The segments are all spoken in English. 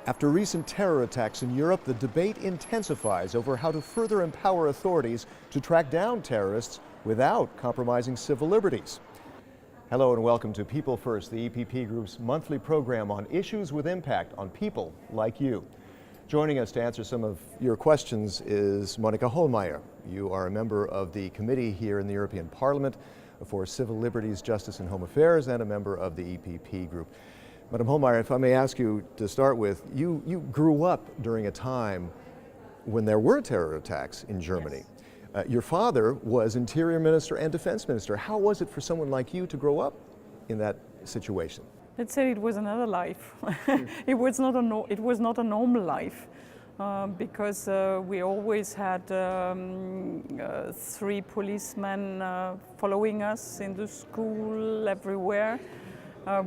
After recent terror attacks in Europe, the debate intensifies over how to further empower authorities to track down terrorists without compromising civil liberties. Hello and welcome to People First, the EPP Group's monthly program on issues with impact on people like you. Joining us to answer some of your questions is Monica Hohlmeier. You are a member of the committee here in the European Parliament for Civil Liberties, Justice and Home Affairs, and a member of the EPP Group. Madam Hohlmeier, if I may ask you to start with, you grew up during a time when there were terror attacks in Germany. Yes. Your father was Interior Minister and Defense Minister. How was it for someone like you to grow up in that situation? Let's say it was another life. It was not a normal life because we always had 3 policemen following us in the school, everywhere.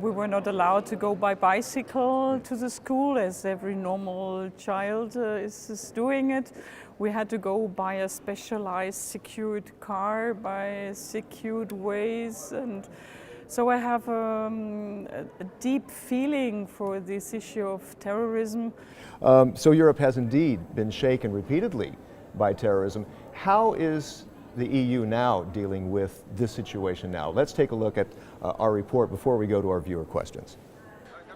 We were not allowed to go by bicycle to the school, as every normal child is doing it. We had to go by a specialized secured car, by secured ways, and so I have a deep feeling for this issue of terrorism. So Europe has indeed been shaken repeatedly by terrorism. How is the EU now dealing with this situation now? Let's take a look at our report before we go to our viewer questions.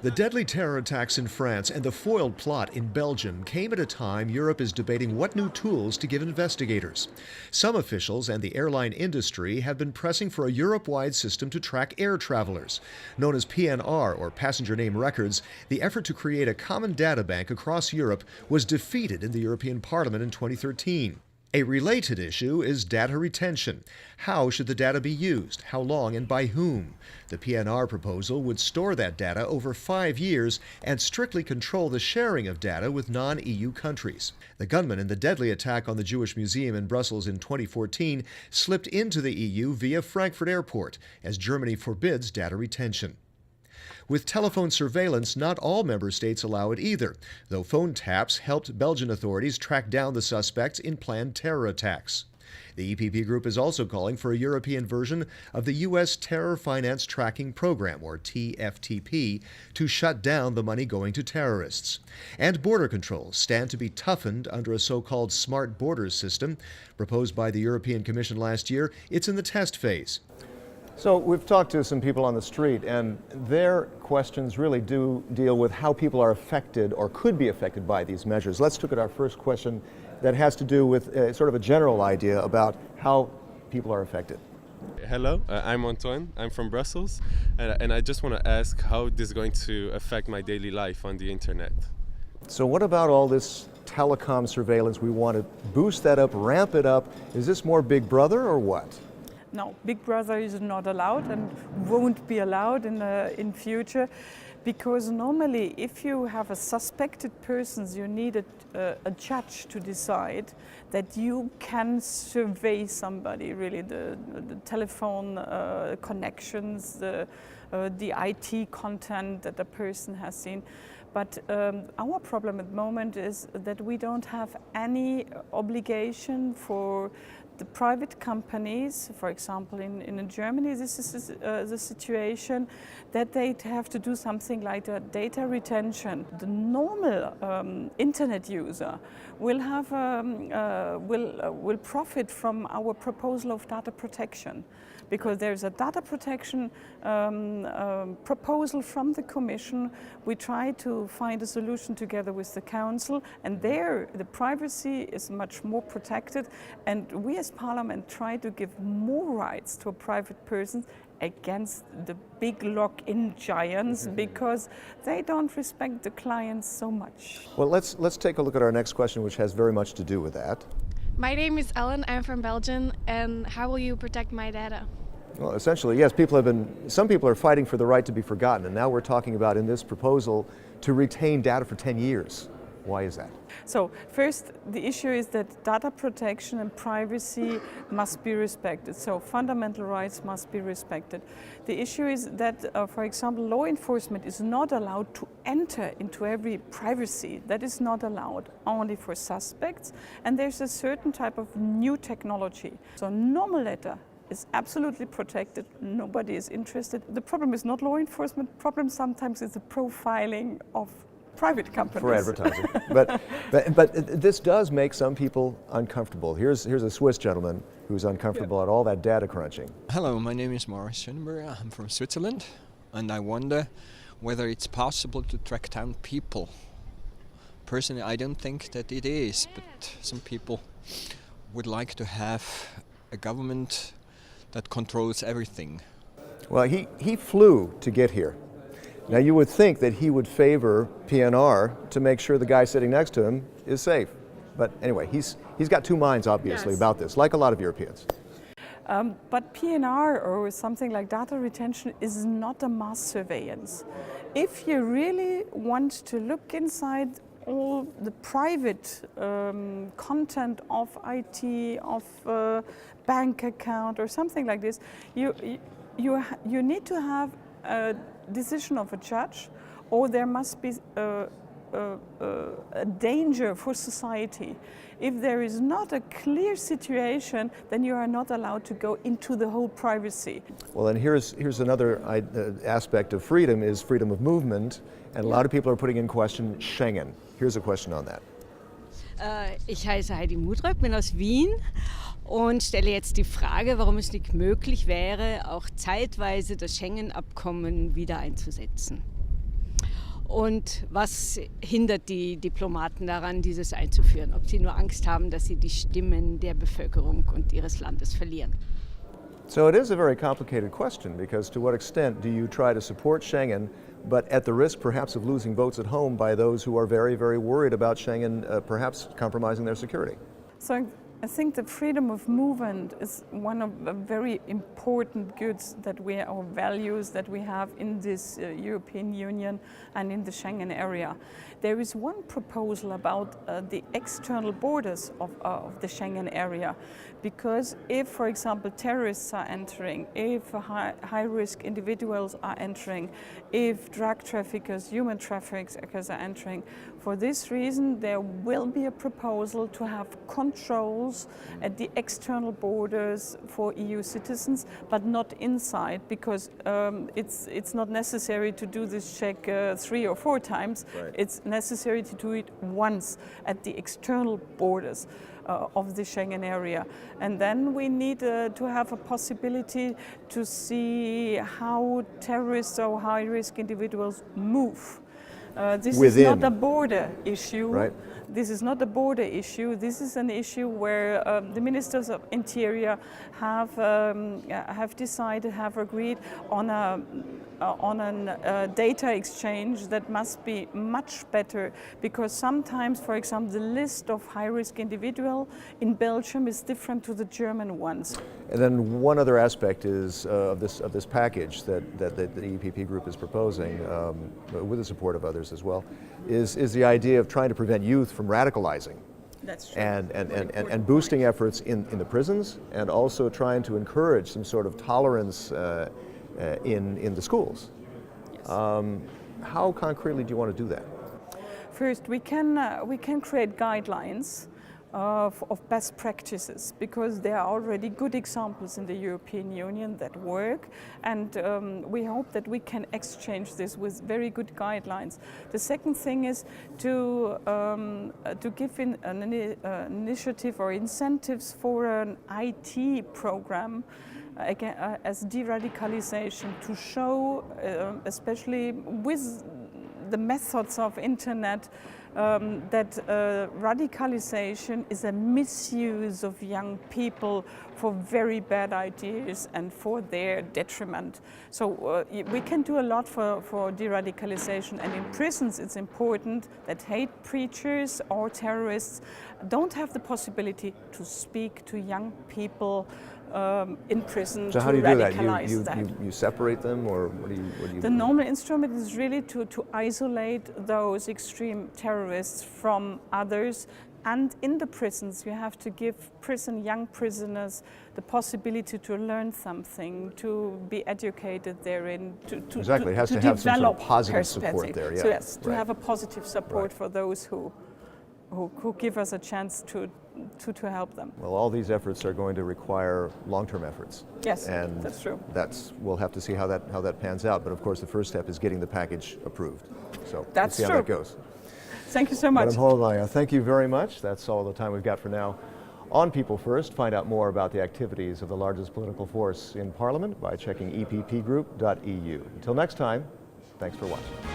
The deadly terror attacks in France and the foiled plot in Belgium came at a time Europe is debating what new tools to give investigators. Some officials and the airline industry have been pressing for a Europe-wide system to track air travelers. Known as PNR, or Passenger Name Records, the effort to create a common data bank across Europe was defeated in the European Parliament in 2013. A related issue is data retention. How should the data be used? How long and by whom? The PNR proposal would store that data over 5 years and strictly control the sharing of data with non-EU countries. The gunman in the deadly attack on the Jewish Museum in Brussels in 2014 slipped into the EU via Frankfurt Airport, as Germany forbids data retention. With telephone surveillance, not all member states allow it either, though phone taps helped Belgian authorities track down the suspects in planned terror attacks. The EPP Group is also calling for a European version of the U.S. Terror Finance Tracking Program, or TFTP, to shut down the money going to terrorists. And border controls stand to be toughened under a so-called smart borders system. Proposed by the European Commission last year, it's in the test phase. So we've talked to some people on the street, and their questions really do deal with how people are affected or could be affected by these measures. Let's look at our first question that has to do with sort of a general idea about how people are affected. Hello, I'm Antoine. I'm from Brussels, and I just want to ask how this is going to affect my daily life on the internet. So what about all this telecom surveillance? We want to boost that up, ramp it up. Is this more Big Brother or what? No, Big Brother is not allowed and won't be allowed in future, because normally if you have a suspected person, you need a judge to decide that you can survey somebody, really, the telephone connections, the IT content that the person has seen. But our problem at the moment is that we don't have any obligation for the private companies. For example, in Germany, this is the situation that they have to do something like a data retention. The normal internet user will have will profit from our proposal of data protection, because there's a data protection proposal from the Commission. We try to find a solution together with the Council, and there the privacy is much more protected, and we as Parliament try to give more rights to a private person against the big lock-in giants, because they don't respect the clients so much. Well, let's take a look at our next question, which has very much to do with that. My name is Ellen, I'm from Belgium, and how will you protect my data? Well, essentially, yes, some people are fighting for the right to be forgotten, and now we're talking about, in this proposal, to retain data for 10 years. Why is that? So first, the issue is that data protection and privacy must be respected. So fundamental rights must be respected. The issue is that, for example, law enforcement is not allowed to enter into every privacy. That is not allowed, only for suspects. And there's a certain type of new technology. So normal data is absolutely protected. Nobody is interested. The problem is not law enforcement. The problem sometimes is the profiling of private companies. For advertising. but this does make some people uncomfortable. Here's a Swiss gentleman who's uncomfortable at all that data crunching. Hello, my name is Maurice Schoenberg. I'm from Switzerland, and I wonder whether it's possible to track down people. Personally, I don't think that it is, but some people would like to have a government that controls everything. Well, he flew to get here. Now you would think that he would favor PNR to make sure the guy sitting next to him is safe. But anyway, he's got two minds obviously Yes. about this, like a lot of Europeans. But PNR or something like data retention is not a mass surveillance. If you really want to look inside all the private content of IT, of bank account or something like this, you need to have a decision of a judge, or there must be a danger for society. If there is not a clear situation, then you are not allowed to go into the whole privacy. Well, and here's another aspect of freedom is freedom of movement, and a lot of people are putting in question Schengen. Here's a question on that. Ich heiße Heidi Mudrak, bin aus Wien und stelle jetzt die Frage, warum es nicht möglich wäre, auch zeitweise das Schengen-Abkommen wieder einzusetzen. Und was hindert die Diplomaten daran, dieses einzuführen? Ob sie nur Angst haben, dass sie die Stimmen der Bevölkerung und ihres Landes verlieren? So it is a very complicated question, because to what extent do you try to support Schengen, but at the risk perhaps of losing votes at home by those who are very, very worried about Schengen perhaps compromising their security? So I think the freedom of movement is one of the very important goods that or values that we have in this European Union and in the Schengen area. There is one proposal about the external borders of the Schengen area, because if, for example, terrorists are entering, if high-risk individuals are entering, if drug traffickers, human traffickers are entering, for this reason there will be a proposal to have controls at the external borders for EU citizens, but not inside, because it's not necessary to do this check 3 or 4 times. Right. It's necessary to do it once at the external borders of the Schengen area. And then we need to have a possibility to see how terrorists or high-risk individuals move. This is not a border issue. Right. This is not a border issue. This is an issue where the ministers of interior have decided, have agreed on a data exchange that must be much better, because sometimes, for example, the list of high-risk individuals in Belgium is different to the German ones. And then one other aspect is of this package that the EPP Group is proposing, with the support of others as well, is the idea of trying to prevent youth from radicalizing. That's true. And boosting efforts in the prisons, and also trying to encourage some sort of tolerance in the schools. Yes. How concretely do you want to do that? First, we can create guidelines of best practices, because there are already good examples in the European Union that work, and we hope that we can exchange this with very good guidelines. The second thing is to give an initiative or incentives for an IT program as de-radicalisation, to show, especially with the methods of internet, that radicalisation is a misuse of young people for very bad ideas and for their detriment. So we can do a lot for de-radicalisation, and in prisons it's important that hate preachers or terrorists don't have the possibility to speak to young people in prison. So to how do you do that? radicalize You separate them, or what do you The normal instrument is really to isolate those extreme terrorists from others. And in the prisons, you have to give young prisoners the possibility to learn something, to be educated therein, to Exactly, it has to have some sort of positive support there, yeah. So yes, to Right. have a positive support Right. for those who give us a chance to help them. Well, all these efforts are going to require long-term efforts. Yes, and that's true. We'll have to see how that pans out. But of course, the first step is getting the package approved. So That's we'll see how that true. goes. Thank you so much. Madam Holmeier, thank you very much. That's all the time we've got for now. On People First, find out more about the activities of the largest political force in Parliament by checking eppgroup.eu. Until next time, thanks for watching.